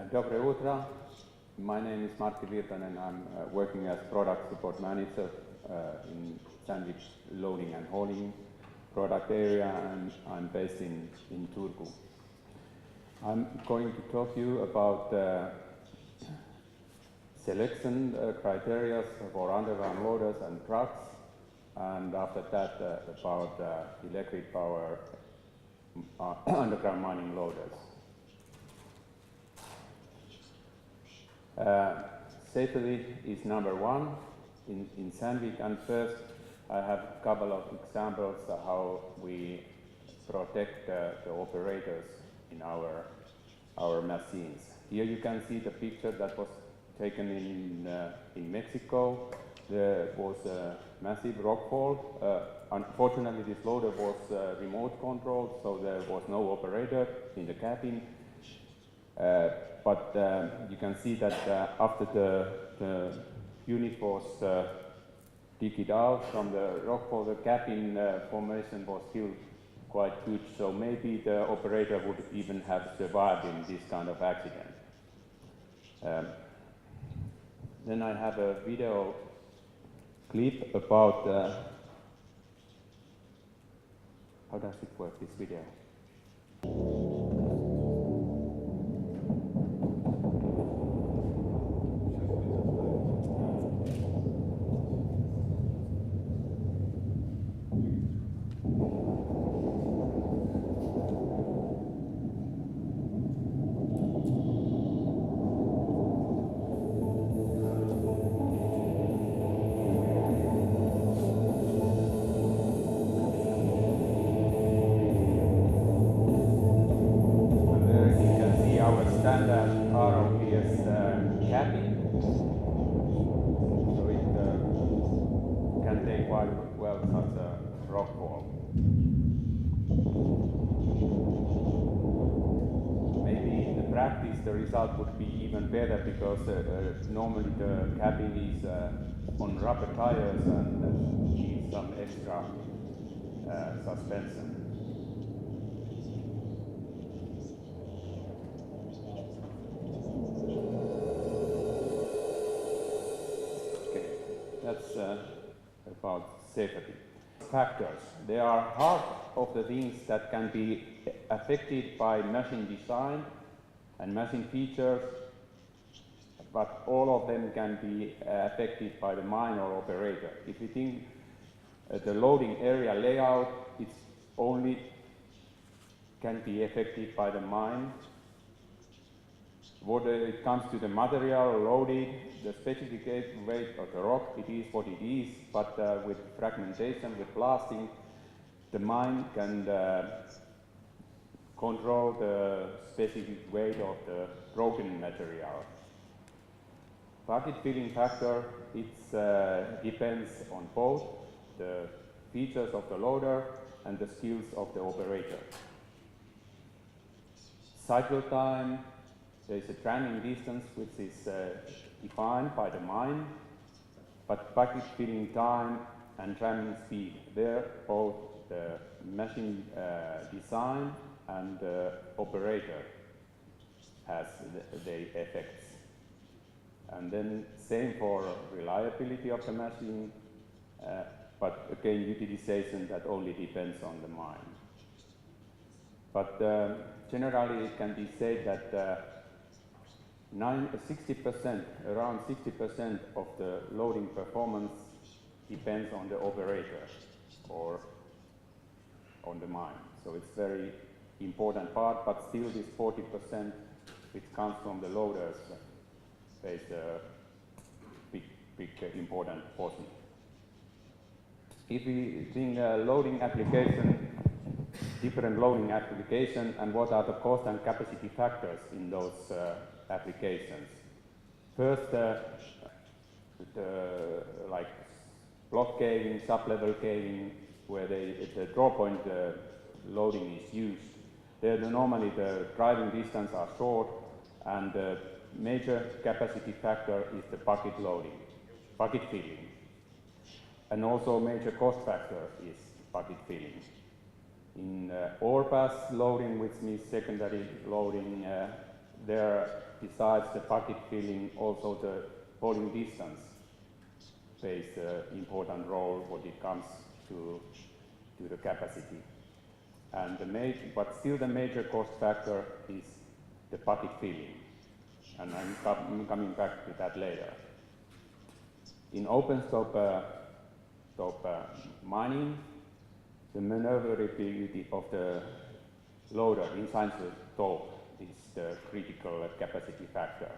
Dobre utro. My name is Martti Virtanen. I'm working as product support manager in sandwich loading and hauling product area, and I'm based in Turku. I'm going to talk to you about selection criteria for underground loaders and trucks, and after that about electric power underground mining loaders. Safety is number one in Sandvik, and first I have a couple of examples of how we protect the operators in our machines. Here you can see the picture that was taken in Mexico. There was a massive rockfall. Unfortunately, this loader was remote controlled, so there was no operator in the cabin. But you can see that after the unit was digged out from the rockfall, the cabin formation was still quite good, so maybe the operator would even have survived in this kind of accident. Then I have a video clip about how does it work, this video? Standard ROPS cabin, so it can take quite well such a rockfall. Maybe in the practice the result would be even better, because normally the cabin is on rubber tires and needs some extra suspension. That's about safety. Factors. There are half of the things that can be affected by machine design and machine features, but all of them can be affected by the mine or operator. If you think the loading area layout, it's only can be affected by the mine. When it comes to the material loaded, the specific weight of the rock, it is what it is, but with fragmentation, with blasting, the mine can control the specific weight of the broken material. Bucket filling factor, it depends on both the features of the loader and the skills of the operator. Cycle time. There is a tramming distance which is defined by the mine, but bucket filling time and tramming speed, there both the machine design and the operator has the effects. And then same for reliability of the machine, but again utilization, that only depends on the mine. But generally it can be said that 60%, around 60% of the loading performance depends on the operator or on the mine. So it's very important part, but still this 40% which comes from the loaders plays a big important portion. If we think loading application, different loading application, and what are the cost and capacity factors in those applications. First, like block caving, sub-level caving, where the draw point loading is used. There normally the driving distance are short, and the major capacity factor is the bucket loading, bucket filling. And also major cost factor is bucket filling. In ore pass loading, which means secondary loading, there besides the bucket filling, also the hauling distance plays an important role when it comes to the capacity. And but still the major cost factor is the bucket filling, and I'm coming back to that later. In open stope mining, the maneuverability of the loader inside the stope is the critical capacity factor.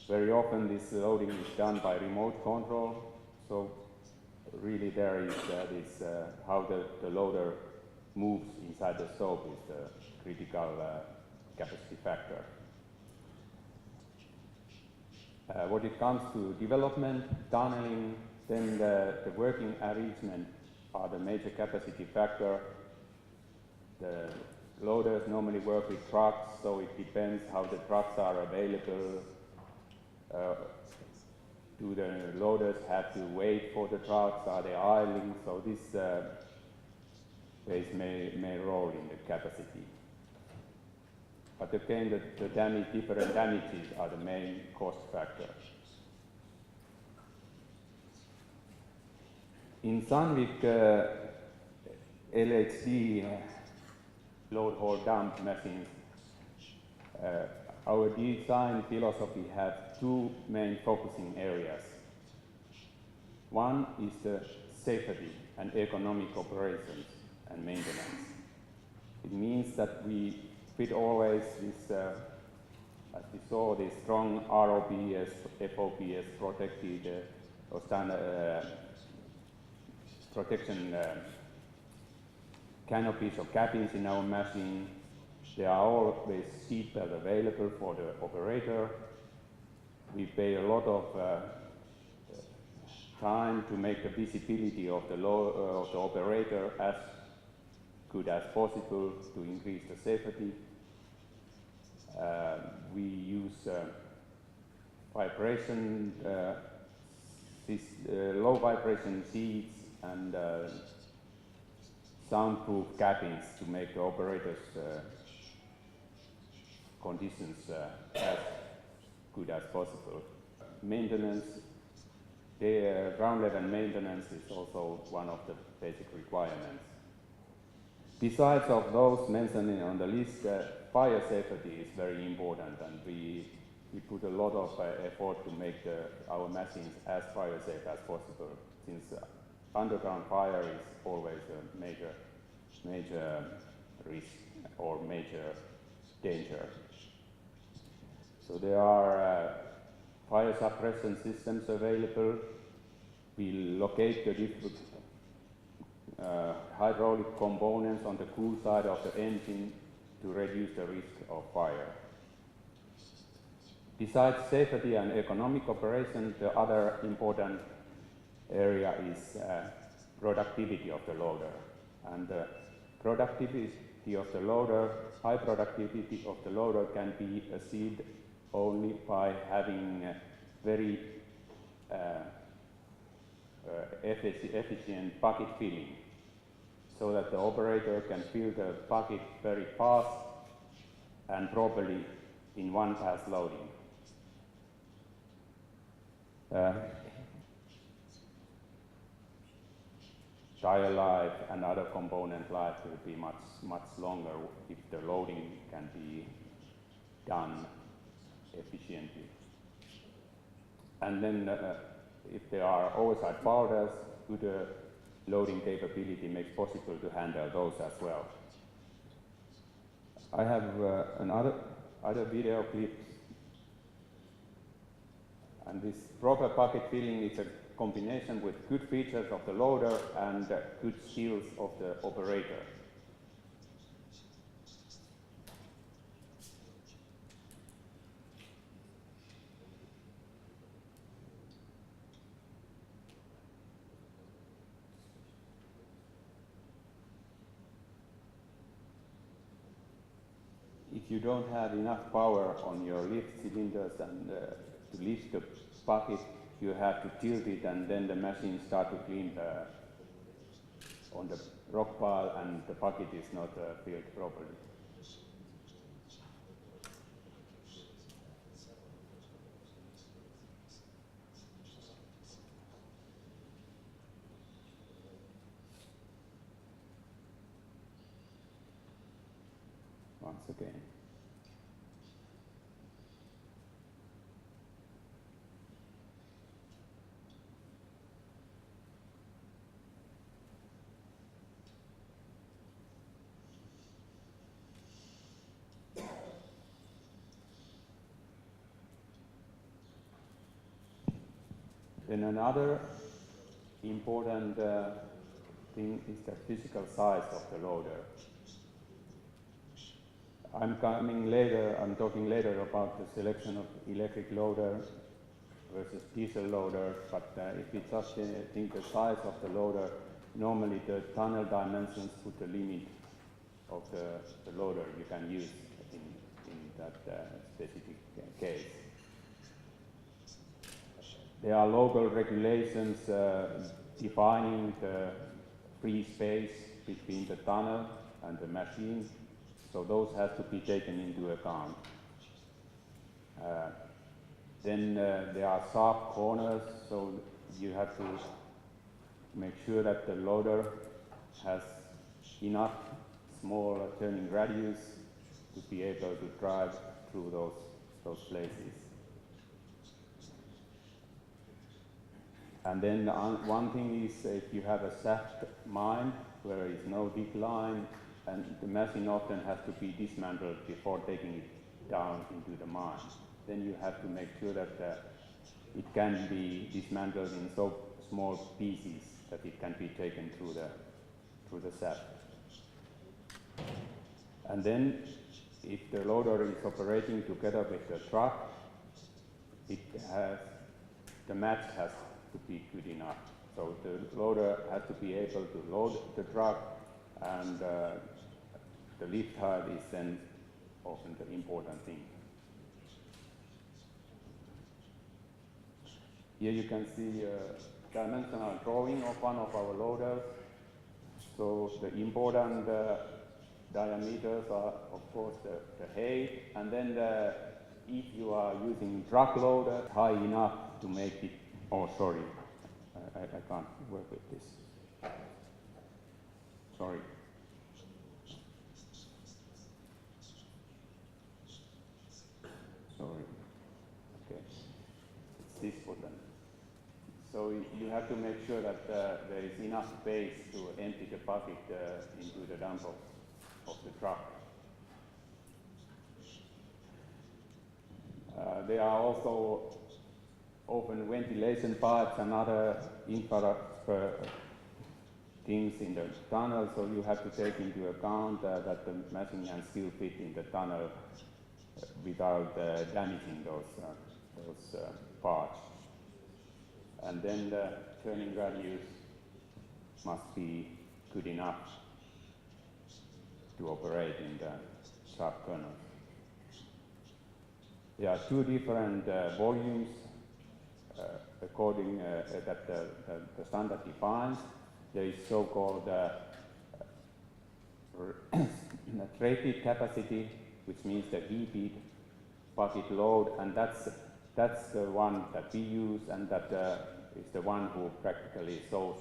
Very often this loading is done by remote control, so really there is this how the loader moves inside the stope is the critical capacity factor. When it comes to development, tunneling, then the working arrangement are the major capacity factor. The loaders normally work with trucks, so it depends how the trucks are available. Do the loaders have to wait for the trucks? Are they idling? So this plays main role in the capacity. But again, the different damages are the main cost factor. In Sandvik LHD load haul dump machines, our design philosophy has two main focusing areas. One is the safety and economic operations and maintenance. It means that we fit always this, as we saw, this strong ROPS, FOPS protected or standard protection canopies or cabins in our machine. There are always seatbelts available for the operator. We pay a lot of time to make the visibility of the operator as good as possible to increase the safety. We use vibration, low vibration seats and soundproof cabins to make the operators' conditions as good as possible. Maintenance, the ground level maintenance is also one of the basic requirements. Besides of those mentioned on the list, fire safety is very important, and we put a lot of effort to make our machines as fire safe as possible, since underground fire is always a major risk or major danger. So there are fire suppression systems available. We locate the different hydraulic components on the cool side of the engine to reduce the risk of fire. Besides safety and economic operation, the other important area is productivity of the loader. And the productivity of the loader, high productivity of the loader can be achieved only by having very efficient bucket filling, so that the operator can fill the bucket very fast and properly in one pass loading. Tire life and other component life will be much longer if the loading can be done efficiently. And then if there are oversized powders, good loading capability makes possible to handle those as well. I have other video clips, and this proper bucket filling is a combination with good features of the loader and good skills of the operator. If you don't have enough power on your lift cylinders and to lift the bucket, you have to tilt it, and then the machine starts to clean on the rock pile, and the bucket is not filled properly. once again. Then another important thing is the physical size of the loader. I'm talking later about the selection of electric loader versus diesel loader, but if we just think the size of the loader, normally the tunnel dimensions put the limit of the loader you can use in that specific case. There are local regulations defining the free space between the tunnel and the machine, so those have to be taken into account. Then there are sharp corners, so you have to make sure that the loader has enough small turning radius to be able to drive through those places. And then one thing is if you have a shaft mine where there is no decline, and the machine often has to be dismantled before taking it down into the mine. Then you have to make sure that it can be dismantled in so small pieces that it can be taken through the shaft. And then if the loader is operating together with the truck, the match has to be good enough. So the loader has to be able to load the truck, and the lift height is then often the important thing. Here you can see a dimensional drawing of one of our loaders. So the important diameters are, of course, the height, and then if you are using truck loader, high enough to make it. Oh, sorry, I can't work with this. Sorry. Sorry. Okay. It's this button. So you have to make sure that there is enough space to empty the bucket into the dump of the truck. There are also open ventilation pipes and other infrastructure things in the tunnel, so you have to take into account that the machine can still fit in the tunnel without damaging those parts. And then the turning radius must be good enough to operate in the sharp corners. There are two different volumes according that the standard defines. There is so-called rated capacity, which means the heated bucket load, and that's the one that we use, and that is the one who practically shows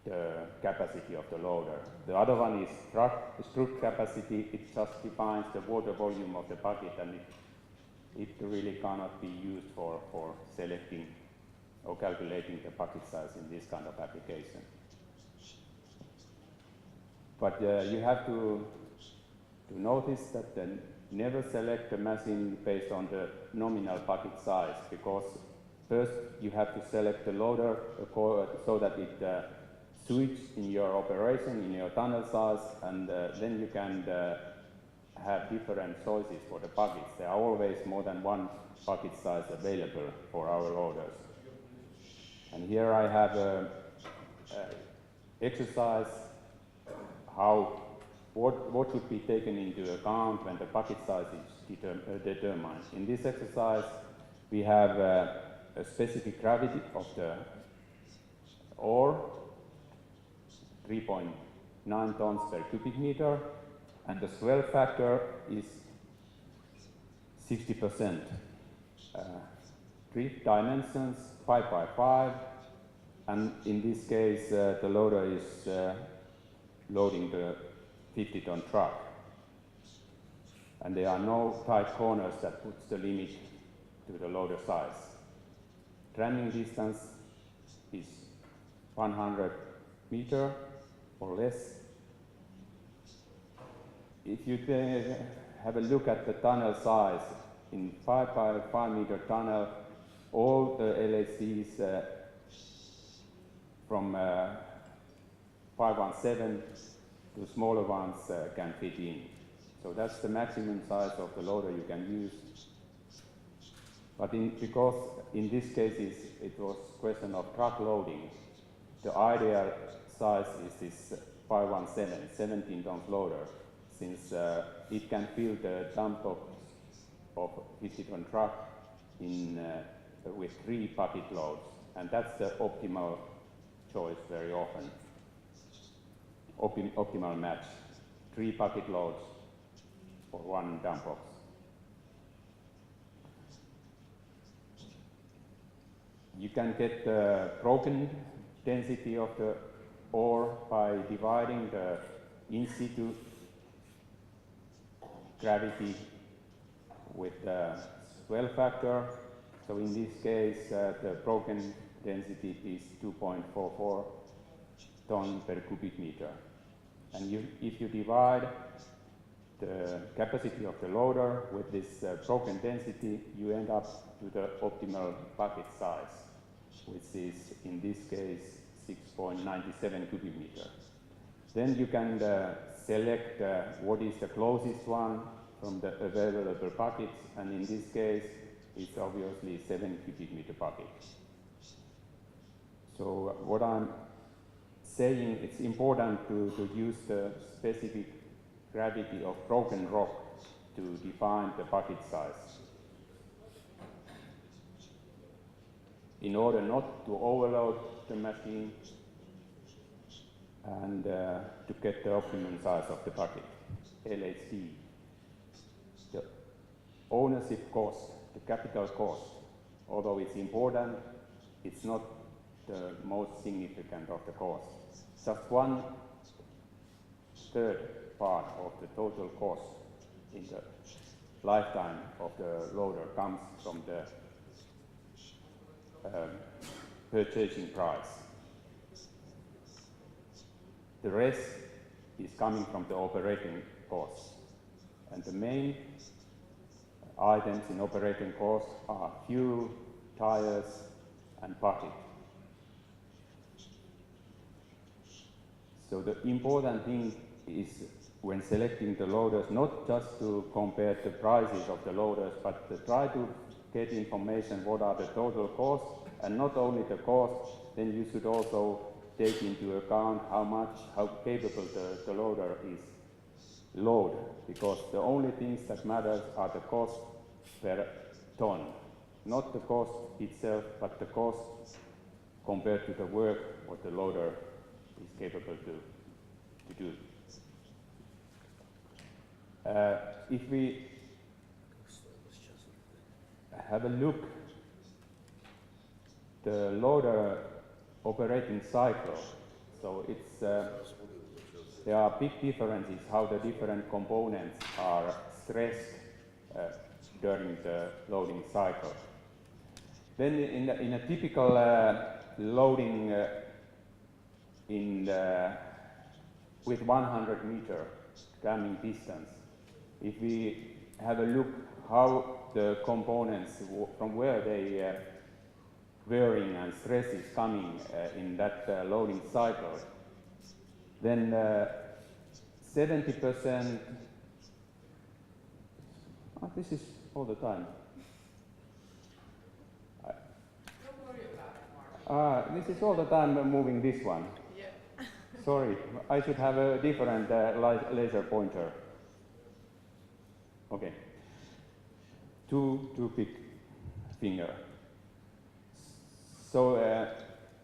the capacity of the loader. The other one is strut capacity. It just defines the water volume of the bucket, and it really cannot be used for selecting or calculating the bucket size in this kind of application. But you have to notice that never select the machine based on the nominal bucket size, because first you have to select the loader so that it suits in your operation, in your tunnel size, and then you can have different choices for the buckets. There are always more than one bucket size available for our loaders. And here I have an exercise what should be taken into account when the bucket size is determined. In this exercise, we have a specific gravity of the ore, 3.9 tons per cubic meter, and the swell factor is 60%. Three dimensions, 5 by 5, and in this case the loader is loading the 50-ton truck. and there are no tight corners that puts the limit to the loader size. Tramming distance is 100 meter or less. If you have a look at the tunnel size, in 5 by 5 meter tunnel, all the LHCs from 517 to smaller ones can fit in. So that's the maximum size of the loader you can use. But because in this case it was question of truck loading, the ideal size is this 517, 17 tons loader, since it can fill the dump box of 50-ton truck in, with 3 bucket loads, and that's the optimal choice very often. Optimal match, 3 bucket loads for 1 dump box. You can get the broken density of the ore by dividing the in situ gravity with the swell factor. So in this case, the broken density is 2.44 ton per cubic meter. And if you divide the capacity of the loader with this broken density, you end up to the optimal bucket size, which is in this case 6.97 cubic meter. Then you can select what is the closest one from the available buckets, and in this case it's obviously 7 cubic meter bucket. So what I'm saying, it's important to use the specific gravity of broken rock to define the bucket size, in order not to overload the machine and to get the optimum size of the bucket, LHC. The ownership cost, the capital cost, although it's important, it's not the most significant of the cost. Just 1/3 part of the total cost in the lifetime of the loader comes from the purchasing price. The rest is coming from the operating costs. And the main items in operating costs are fuel, tires, and bucket. So the important thing is, when selecting the loaders, not just to compare the prices of the loaders, but to try to get information what are the total costs, and not only the costs, then you should also take into account how capable the loader is load, because the only things that matter are the cost per ton, not the cost itself, but the cost compared to the work what the loader is capable to do. If we have a look the loader operating cycle, so it's there are big differences how the different components are stressed during the loading cycle. Then in a typical loading with 100 meter tramming distance, if we have a look how the components, from where they wearing and stress is coming in that loading cycle, then 70%, this is all the time. Don't worry about it, Mark. This is all the time moving this one. Yeah. Sorry, I should have a different laser pointer. Okay. Too big finger. So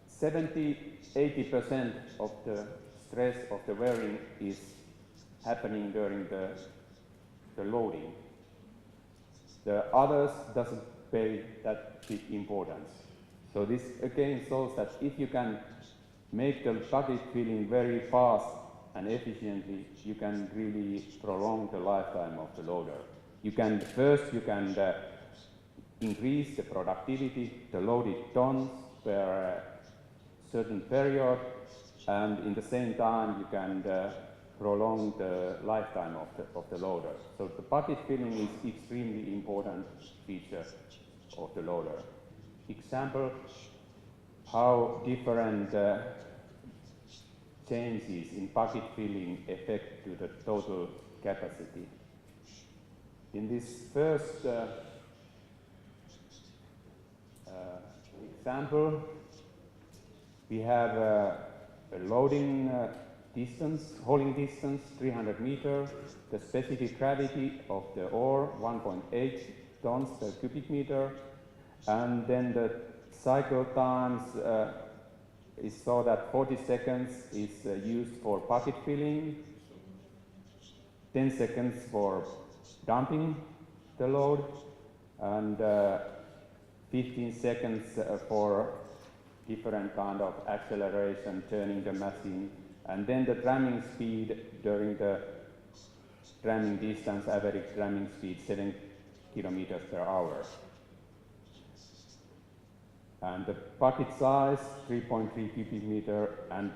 70–80% of the stress of the wearing is happening during the loading. The others doesn't pay that big importance. So this again shows that if you can make the bucket filling very fast and efficiently, you can really prolong the lifetime of the loader. You can increase the productivity, the loaded tons per certain period, and in the same time you can prolong the lifetime of the loader. So the bucket filling is extremely important feature of the loader. Example, how different changes in bucket filling affect to the total capacity. In this first example, we have a loading distance, hauling distance, 300 meters, the specific gravity of the ore, 1.8 tons per cubic meter, and then the cycle times is so that 40 seconds is used for bucket filling, 10 seconds for dumping the load, and 15 seconds for different kind of acceleration, turning the machine, and then the ramming speed during the ramming distance, average ramming speed 7 kilometers per hour. And the bucket size 3.3 cubic meter and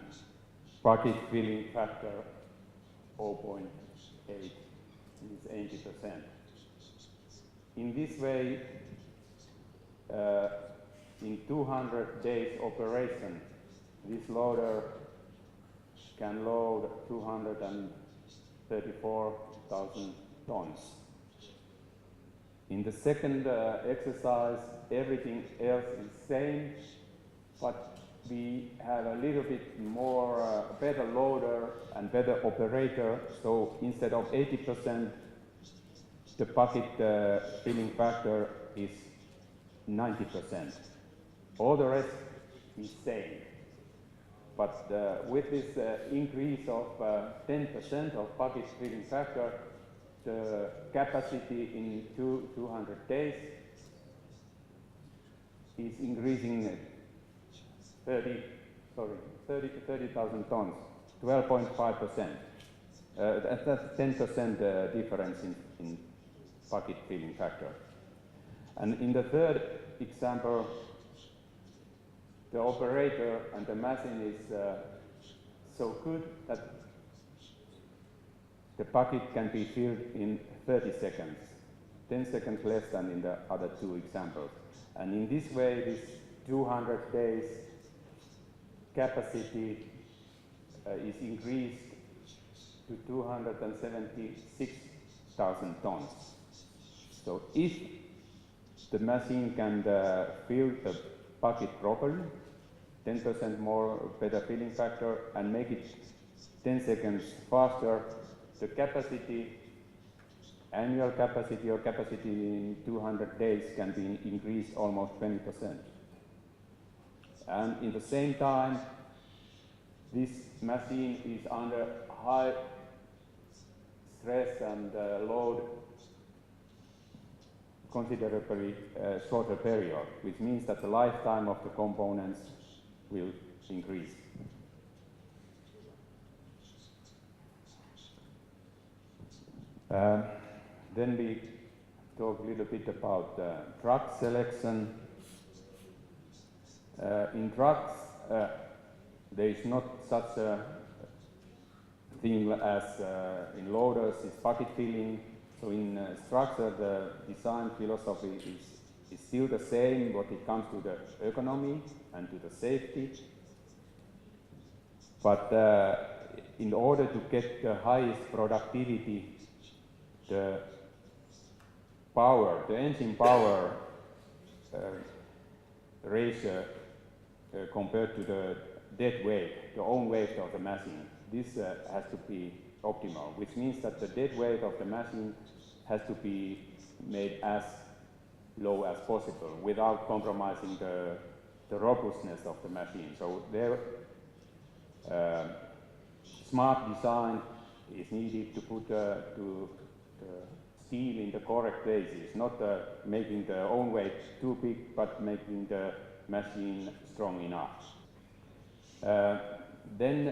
bucket filling factor 0.8 is 80%. In this way, in 200 days operation, this loader can load 234,000 tons. In the second exercise, everything else is same, but we have a little bit more better loader and better operator. So instead of 80%, the bucket filling factor is 90%. All the rest is same. But with this increase of 10% of bucket filling factor, the capacity in 200 days is increasing 30,000 tons, 12.5%. That's 10% difference in bucket filling factor. And in the third example, the operator and the machine is so good that the bucket can be filled in 30 seconds, 10 seconds less than in the other two examples. And in this way, this 200 days capacity is increased to 276,000 tons. So if the machine can fill the bucket properly, 10% more better filling factor, and make it 10 seconds faster, the capacity, annual capacity or capacity in 200 days can be increased almost 20%. And in the same time, this machine is under high stress and load considerably shorter period, which means that the lifetime of the components will increase. Then we talk a little bit about truck selection. In trucks, there is not such a thing as in loaders, it's bucket filling. So in structure, the design philosophy is still the same when it comes to the ergonomy and to the safety. But in order to get the highest productivity, the power, the engine power ratio compared to the dead weight, the own weight of the machine, this has to be optimal, which means that the dead weight of the machine has to be made as low as possible without compromising the robustness of the machine. So there, smart design is needed to put the steel in the correct places, not making the own weight too big, but making the machine strong enough. Then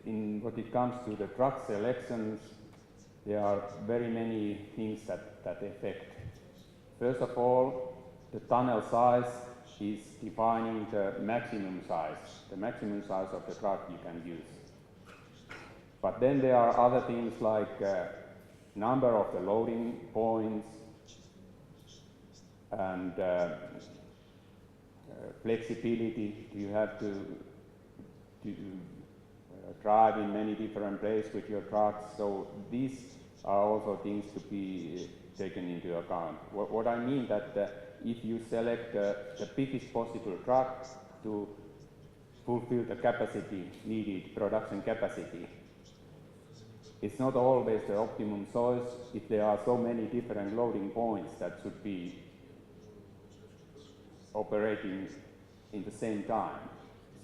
in what it comes to the truck selections, there are very many things that affect. First of all, the tunnel size is defining the maximum size of the truck you can use. But then there are other things like number of the loading points and flexibility. You have to drive in many different places with your trucks. So these are also things to be taken into account. What I mean that if you select the biggest possible truck to fulfill the capacity needed, production capacity, it's not always the optimum choice if there are so many different loading points that should be operating in the same time.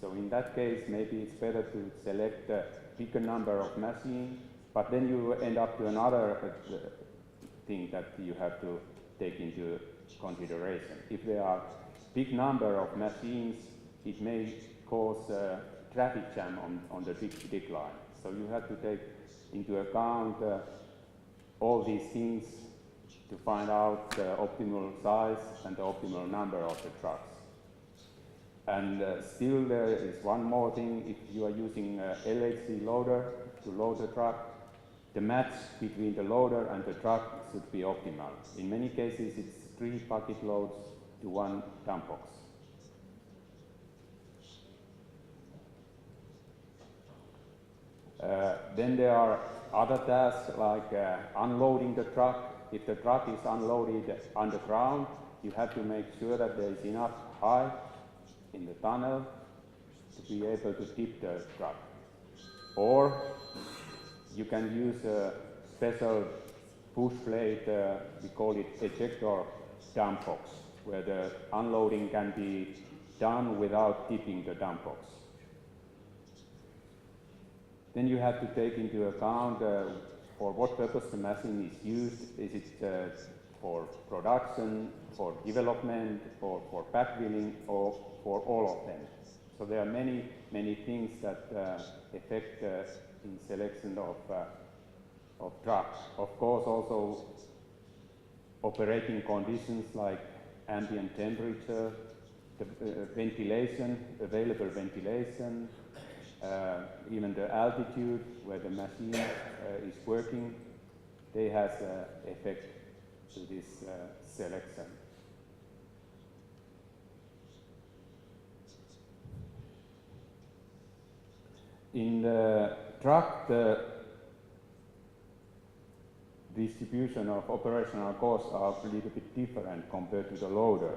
So in that case, maybe it's better to select a bigger number of machines, but then you end up to another thing that you have to take into consideration. If there are big number of machines, it may cause a traffic jam on the big line. So you have to take into account all these things to find out the optimal size and the optimal number of the trucks. And still there is one more thing. If you are using a LHC loader to load the truck, the match between the loader and the truck should be optimal. In many cases it's 3 bucket loads to 1 dump box. Then there are other tasks like unloading the truck. If the truck is unloaded underground, you have to make sure that there is enough height in the tunnel to be able to tip the truck. Or you can use a special push plate, we call it ejector dump box, where the unloading can be done without tipping the dump box. Then you have to take into account for what purpose the machine is used. Is it for production, for development, or for backfilling, or for all of them? So there are many things that affect in selection of trucks. Of course, also operating conditions like ambient temperature, the ventilation, available ventilation, even the altitude where the machine is working, they has effect to this selection. In the truck, the distribution of operational costs are a little bit different compared to the loader,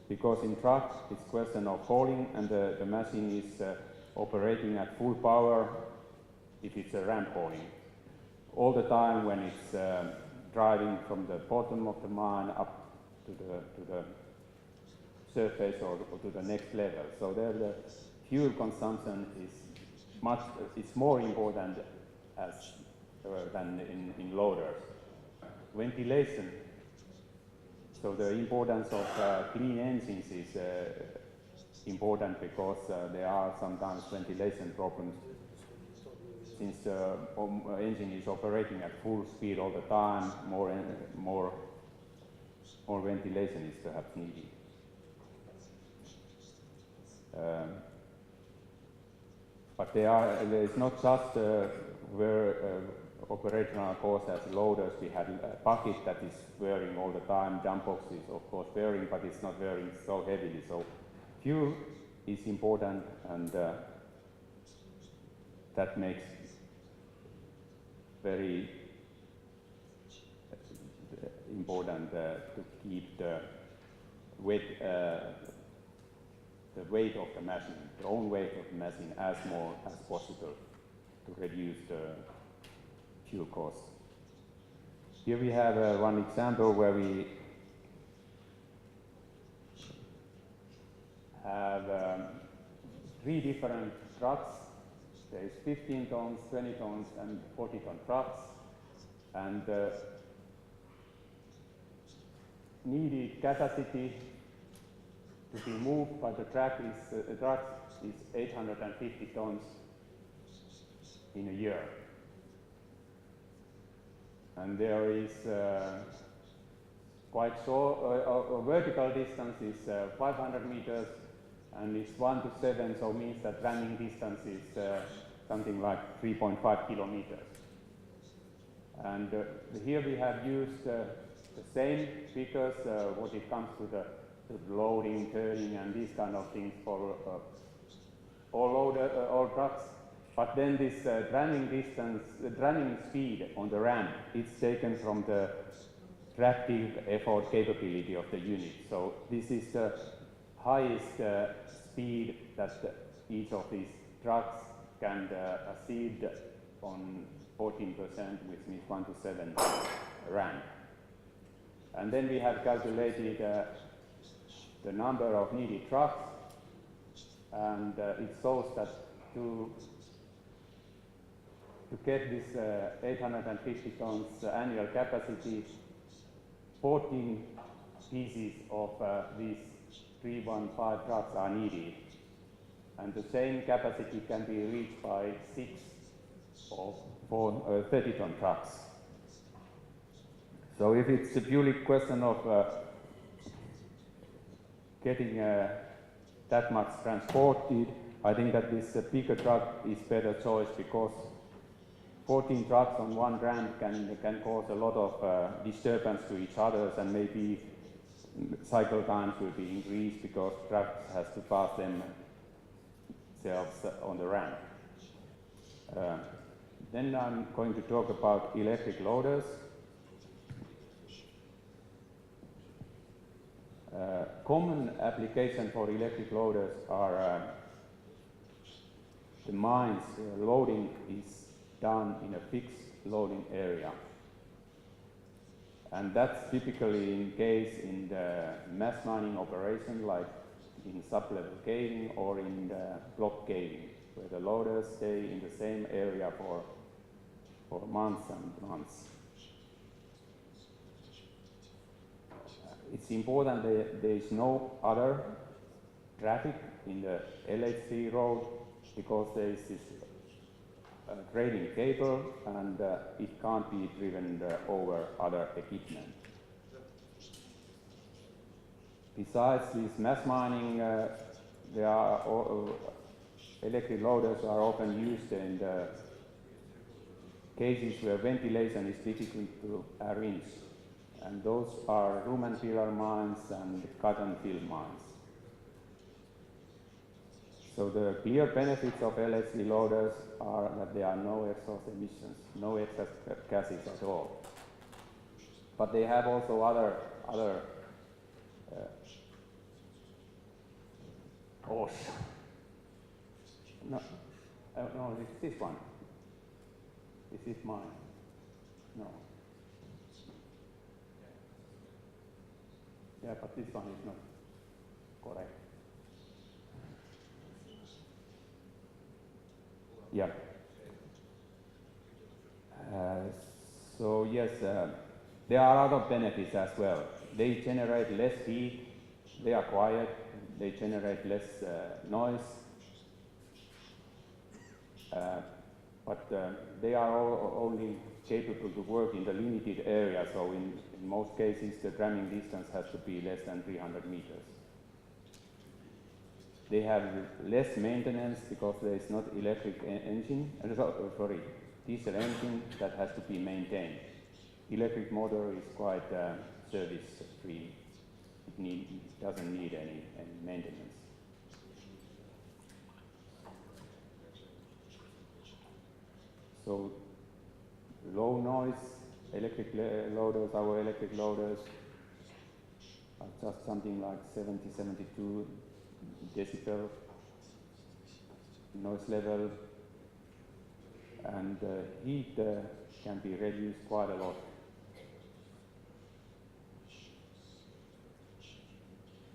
because in truck it's question of hauling and the machine is operating at full power if it's a ramp hauling. All the time when it's driving from the bottom of the mine up to the surface or to the next level. So there the fuel consumption is it's more important than in loaders. Ventilation. So the importance of clean engines is important because there are sometimes ventilation problems since the engine is operating at full speed all the time. More ventilation is perhaps needed. But there is not just where operational cost as loaders. We had a bucket that is wearing all the time. Dump box is of course wearing, but it's not wearing so heavily. So fuel is important, and that makes very important to keep the weight of the machine, the own weight of the machine, as more as possible to reduce the fuel costs. Here we have one example where we have 3 different trucks. There is 15 tons, 20 tons, and 40-ton trucks, and needed capacity to be moved by the truck is 850 tons. in a year. And there is quite short, vertical distance is 500 meters, and it's 1 to 7, so means that ramming distance is something like 3.5 kilometers. And here we have used the same figures what it comes to the loading, turning, and these kind of things for all trucks. But then this ramming distance, the ramming speed on the ram, it's taken from the tractive effort capability of the unit. So this is the highest speed that each of these trucks can achieve on 14%, which means 1 to 7 ram. And then we have calculated the number of needed trucks, and it shows that to get this 850 tons annual capacity, 14 pieces of these 315 trucks are needed. And the same capacity can be reached by 6 of 30-ton trucks. So if it's a purely question of getting that much transported, I think that this bigger truck is better choice, because 14 trucks on one ram can cause a lot of disturbance to each other, and maybe cycle times will be increased because trucks has to pass themselves on the ram. Then I'm going to talk about electric loaders. Common application for electric loaders are the mines. Loading is done in a fixed loading area, and that's typically in case in the mass mining operation, like in sub-level caving or in the block caving, where the loaders stay in the same area for months and months. It's important that there is no other traffic in the LHC road, because there is this trailing cable, and it can't be driven over other equipment. Besides this mass mining, there are electric loaders are often used in the cases where ventilation is difficult to arrange, and those are room and pillar mines and cotton field mines. So the clear benefits of LHC loaders are that there are no exhaust emissions, no excess gases at all. But they have also other no, it's this one. This is mine. No. Yeah, but this one is not correct. Yeah. So yes, there are other benefits as well. They generate less heat, they are quiet, they generate less noise, but they are only capable to work in the limited area, so in most cases the ramming distance has to be less than 300 meters. They have less maintenance because there is not electric engine, diesel engine that has to be maintained. Electric motor is quite service free. It doesn't need any maintenance. So low noise electric loaders, our electric loaders are just something like 70, 72 decibel noise level, and heat can be reduced quite a lot.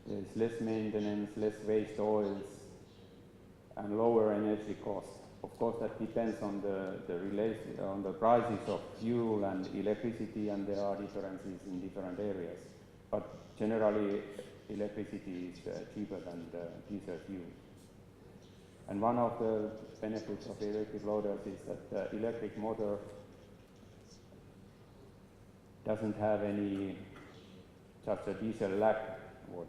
There's less maintenance, less waste oils, and lower energy costs. Of course, that depends on on the prices of fuel and electricity, and there are differences in different areas. But generally, electricity is cheaper than the diesel fuel. And one of the benefits of electric loaders is that the electric motor doesn't have any just a diesel lag, what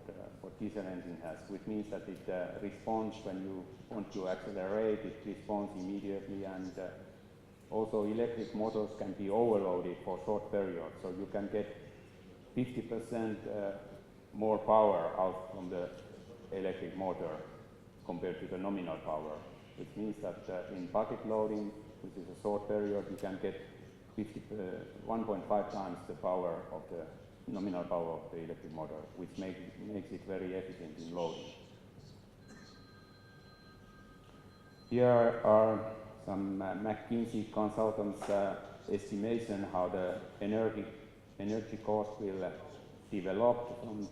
diesel engine has, which means that it responds when you want to accelerate, it responds immediately, and also electric motors can be overloaded for short periods, so you can get 50% more power out from the electric motor compared to the nominal power, which means that in bucket loading, which is a short period, you can get 1.5 times the power of the nominal power of the electric motor, which makes it very efficient in loading. Here are some McKinsey consultants' estimation how the energy cost will develop from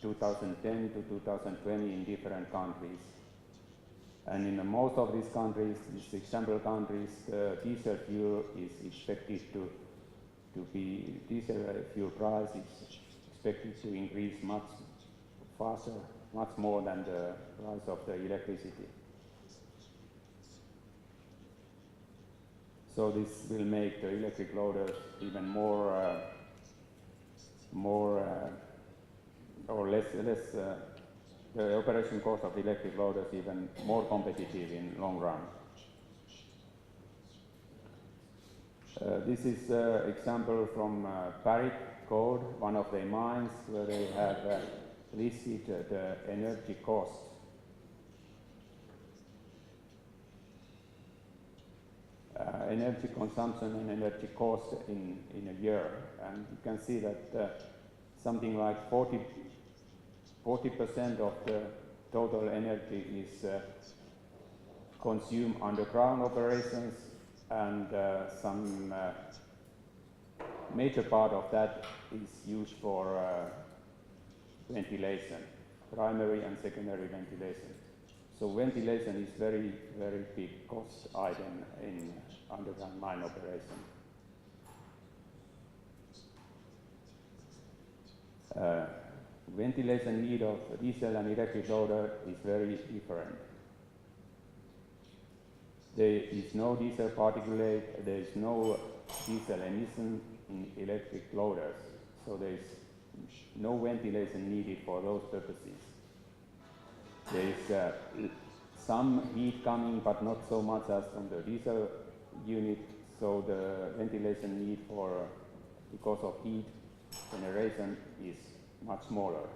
2010 to 2020 in different countries. And in most of these countries, these example countries, diesel fuel is expected to be, diesel fuel price is expected to increase much faster, much more than the price of the electricity. So this will make the electric loaders even more or less the operation cost of electric loaders even more competitive in long run. This is an example from Barrick Gold, one of their mines, where they have listed the energy cost. Energy consumption and energy cost in a year, and you can see that something like 40% of the total energy is consumed underground operations, and some major part of that is used for ventilation, primary and secondary ventilation. So ventilation is very, very big cost item in underground mine operation. Ventilation need of diesel and electric loader is very different. There is no diesel particulate, there is no diesel emission in electric loaders, so there is no ventilation needed for those purposes. There is some heat coming, but not so much as from the diesel unit, so the ventilation need because of heat generation is much smaller.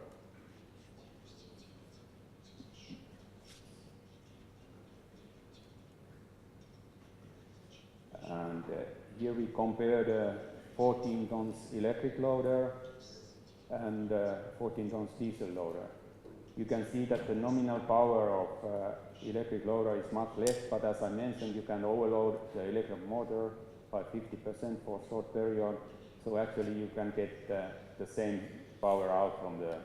And here we compare the 14 tons electric loader and 14 tons diesel loader. You can see that the nominal power of electric loader is much less, but as I mentioned, you can overload the electric motor by 50% for a short period, so actually you can get the same power out from the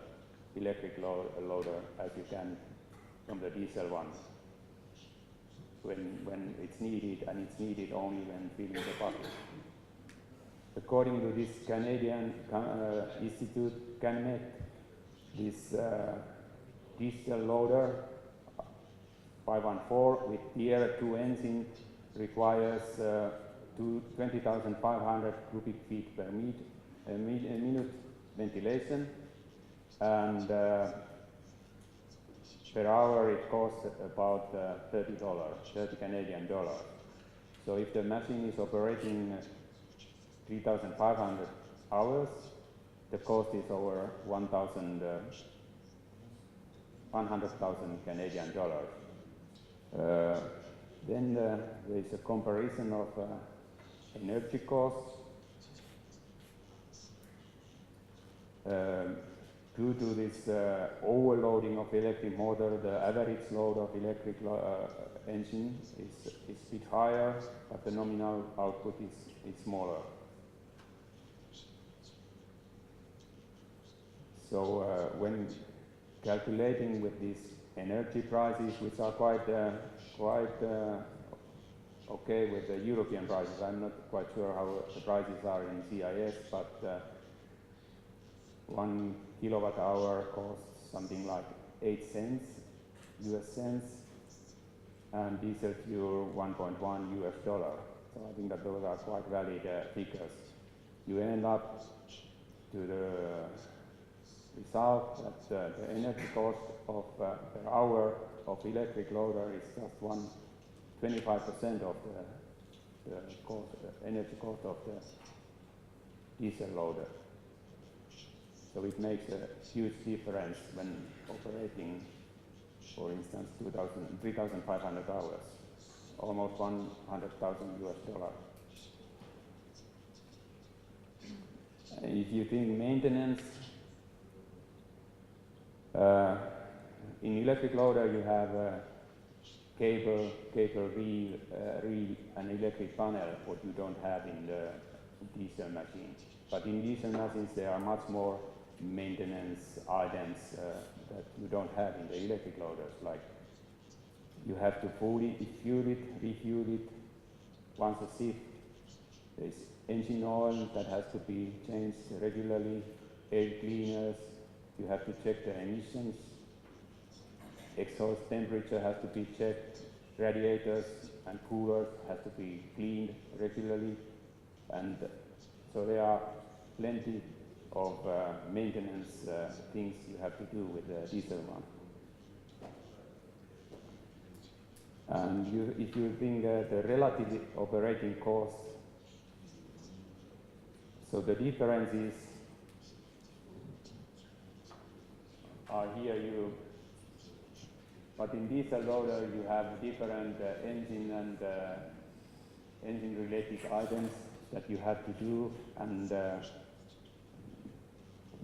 electric loader as you can from the diesel one when it's needed, and it's needed only when filling the bucket. According to this Canadian Institute, CanMet, this diesel loader 514 with Tier 2 engine requires 20,500 cubic feet per minute ventilation, and per hour it costs about $30 Canadian dollars. So if the machine is operating 3,500 hours, the cost is over 100,000 Canadian dollars. Then there is a comparison of energy costs. Due to this overloading of electric motor, the average load of electric engine is a bit higher, but the nominal output is smaller. So when calculating with these energy prices, which are quite okay with the European prices, I'm not quite sure how the prices are in CIS, but 1 kilowatt hour costs something like 8 cents, US cents, and diesel fuel $1.1 US. So I think that those are quite valid figures. You end up to the result that the energy cost of per hour of electric loader is just 25% of the cost, energy cost of the diesel loader. So it makes a huge difference when operating, for instance, 3,500 hours, almost $100,000 US. If you think maintenance, in electric loader you have cable reel, and electric panel, what you don't have in the diesel machine. But in diesel machines there are much more maintenance items that you don't have in the electric loaders, like you have to fully fuel it, refuel it once a shift. There's engine oil that has to be changed regularly, air cleaners, you have to check the emissions, exhaust temperature has to be checked, radiators and coolers have to be cleaned regularly, and so there are plenty of maintenance things you have to do with the diesel one. And if you think the relative operating cost, so the difference is, here but in diesel loader you have different engine and engine related items that you have to do, and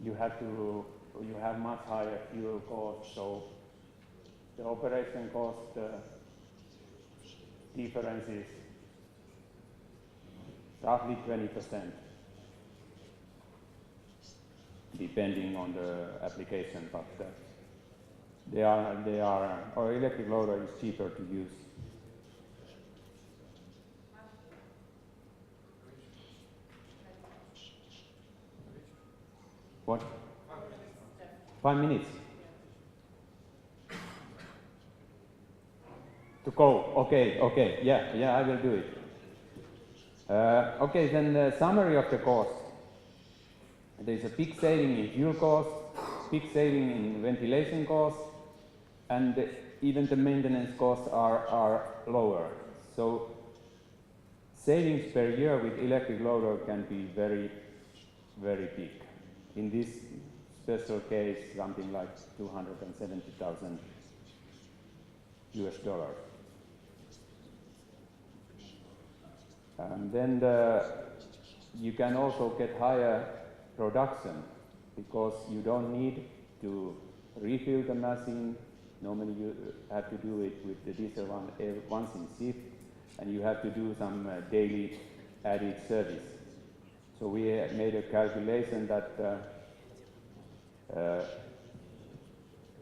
you have much higher fuel cost, so the operation cost difference is roughly 20%, depending on the application, but our electric loader is cheaper to use. What? 5 minutes. To go. Okay. Yeah, I will do it. Okay, then the summary of the cost. There is a big saving in fuel cost, big saving in ventilation cost, and even the maintenance costs are lower. So savings per year with electric loader can be very, very big. In this special case, something like $270,000 US. And then you can also get higher production because you don't need to refill the machine. Normally you have to do it with the diesel one once in shift, and you have to do some daily added service. So we made a calculation that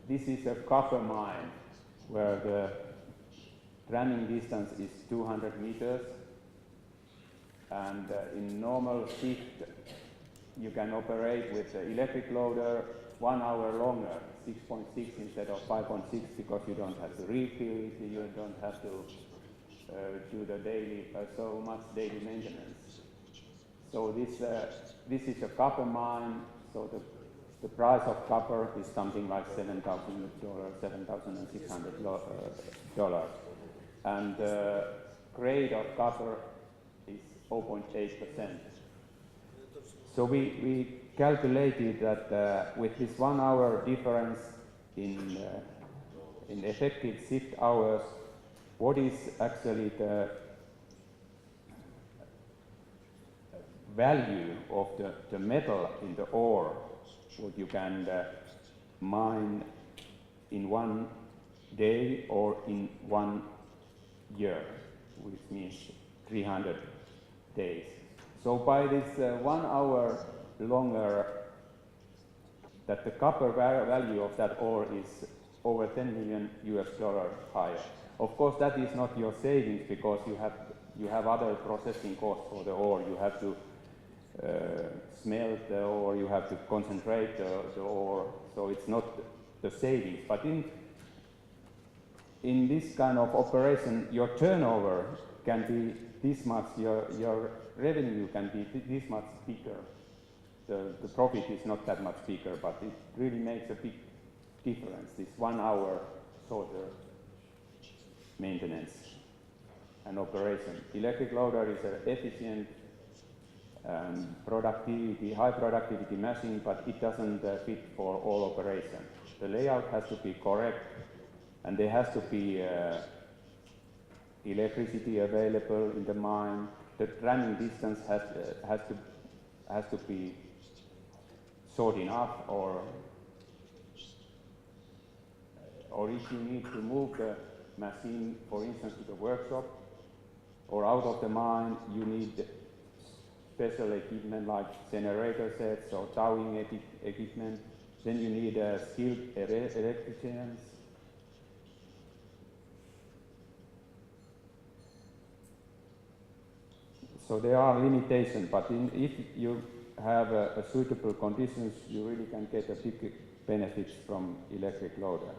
this is a copper mine where the ramming distance is 200 meters, and in normal shift you can operate with the electric loader 1 hour longer, 6.6 instead of 5.6, because you don't have to refill it, you don't have to do the daily so much daily maintenance. So this is a copper mine, so the price of copper is something like $7,000, $7,600, and the grade of copper is 0.8%. So we calculated that with this 1 hour difference in effective shift hours, what is actually the value of the metal in the ore, what you can mine in 1 day or in 1 year, which means 300 days. So by this 1 hour longer, that the copper value of that ore is over $10 million US higher. Of course, that is not your savings, because you have other processing costs for the ore. You have to smelt the ore, you have to concentrate the ore, so it's not the savings. But in this kind of operation, your turnover can be this much, your revenue can be this much bigger. The profit is not that much bigger, but it really makes a big difference, this 1 hour shorter maintenance and operation. Electric loader is an efficient high productivity machine, but it doesn't fit for all operation. The layout has to be correct, and there has to be electricity available in the mine. The running distance has to be short enough, or if you need to move the machine, for instance, to the workshop or out of the mine, you need special equipment like generator sets or towing equipment. Then you need skilled electricians. So there are limitations, but if you have a suitable conditions, you really can get a big benefits from electric loader.